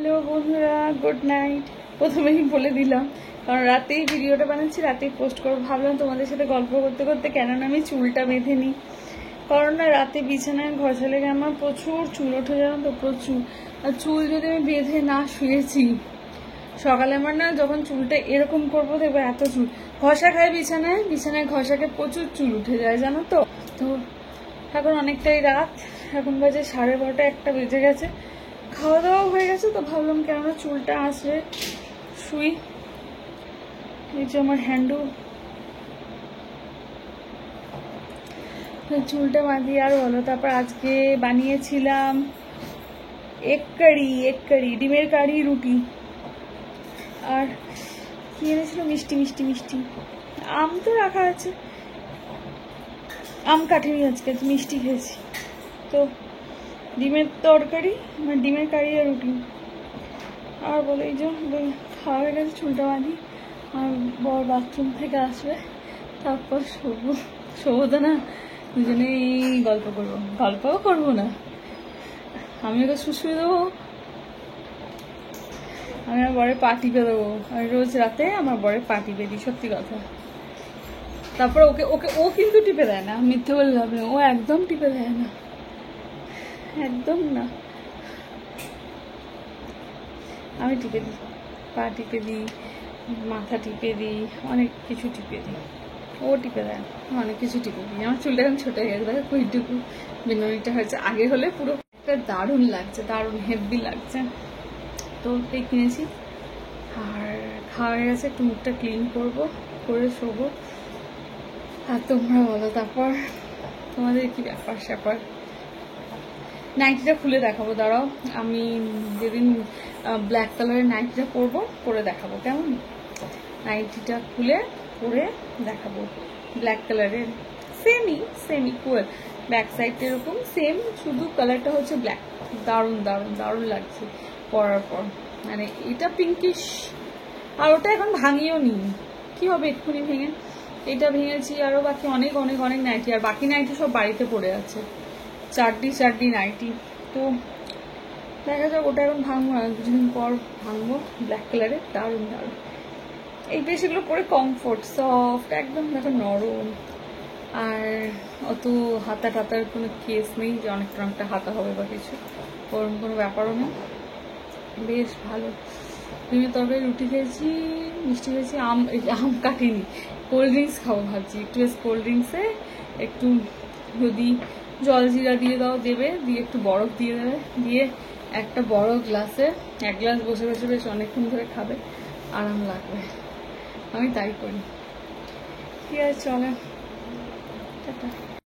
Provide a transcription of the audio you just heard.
Hello বন্ধুরা, good night. প্রথমেই বলে দিলাম কারণ রাতেই ভিডিওটা বানাচ্ছি, রাতেই পোস্ট করবো। ভাবলাম তোমাদের সাথে গল্প করতে করতে কেননা আমি চুলটা বেঁধে নিই, কারণ না রাতে বিছানায় ঘষা লেগে আমার প্রচুর চুল ওঠে, জানো তো, প্রচুর। আর চুল যদি আমি বেঁধে না শুয়েছি, সকালে আমার না যখন চুলটা এরকম করবো দেখবো এত চুল ঘষা খায় বিছানায় ঘষাকে প্রচুর চুল উঠে যায়, জানো তো। তো এখন অনেকটাই রাত, এখন বাজে 12:30, 1টা বেজে গেছে। খাওয়া দাওয়া হয়ে গেছে, তো ভাবলাম কেননা চুলটা আসলে শুই। এই যে আমার হ্যান্ডু, চুলটা বাঁধি। আর বলো, তারপর আজকে বানিয়েছিলাম এগ কারি, ডিমের কারি, রুটি। আর কি এনেছিল, মিষ্টি। আম তো রাখা আছে, আম কাটেনি আজকে, মিষ্টি খেয়েছি। তো ডিমের তরকারি, মানে ডিমের কারি আর রুটি। আর বলে এই যে খাওয়া হয়ে গেছে, চুলটা বাঁধি। আর বর বাথরুম থেকে আসবে, তারপর শোবো তো না, দুজনেই গল্পও করবো না। আমি ওকে শুশুয়ে দেবো, আমি আমার বরের পা টিপে দেবো। আমি রোজ রাতে আমার বরের পা টিপে দিই, সত্যি কথা। তারপর ও কিন্তু টিপে দেয় না, মিথ্যে বলে লাভ নেই, ও একদম টিপে দেয় না, একদম না। আমি টিপে দিই, পা টিপে দিই, মাথা টিপে দিই, অনেক কিছু টিপে দিই। ও টিপে দেয় না, অনেক কিছু টিপে দিই। আমার চুলটা এখন ছোট হয়ে গেছে, দেখো কুইটুকু বিনুনিটা হয়েছে। আগে হলে পুরো একটা দারুণ লাগছে, দারুণ হেভি লাগছে। তো ওটাই কিনেছি। আর খাওয়া হয়ে গেছে, একটু মুখটা ক্লিন করবো, করে শোবো। আর তোমরা বলো, তারপর তোমাদের কি ব্যাপার স্যাপার। নাইটিটা খুলে দেখাবো, দাঁড়াও। আমি যেদিন ব্ল্যাক কালারের নাইটিটা পরবো, পরে দেখাবো কেমন। নাইটিটা খুলে পরে দেখাবো, ব্ল্যাক কালারের, সেমি ইকুয়াল, ব্যাক সাইডটা এরকম সেম, শুধু কালারটা হচ্ছে ব্ল্যাক। দারুণ লাগছে পরার পর। মানে এটা পিঙ্কিশ, আর ওটা এখন ভাঙিও নি, কি হবে এক্ষুনি ভেঙে। এটা ভেঙেছি, আরো বাকি অনেক নাইটি, আর বাকি নাইটি সব বাড়িতে পড়ে আছে, চারটি নাইটি। তো দেখা যাক, ওটা এখন ভাঙবো না, কিছুদিন পর ভাঙবো। ব্ল্যাক কালারের দারুণ। এই বেশিগুলো পরে কমফোর্ট, সফট একদম, দেখো নরম। আর অত হাতা টাতার কোনো কেস নেই যে অনেকটা হাতা হবে বা কিছু, ওরকম কোনো ব্যাপারও নেই, বেশ ভালো। ডিমের তরকারি, রুটি খেয়েছি, মিষ্টি খেয়েছি। আম কাটিনি, কোল্ড ড্রিঙ্কস খাবো ভাবছি। একটু কোল্ড ড্রিঙ্কসে একটু যদি জলজিরা দিয়ে দেবে, দিয়ে একটু বরফ দিয়ে দেবে, দিয়ে একটা বড় গ্লাসে 1 গ্লাস বসে বেশ অনেকক্ষণ ধরে খাবে, আরাম লাগবে। আমি তাই করি। ঠিক আছে, চলে, টাটা।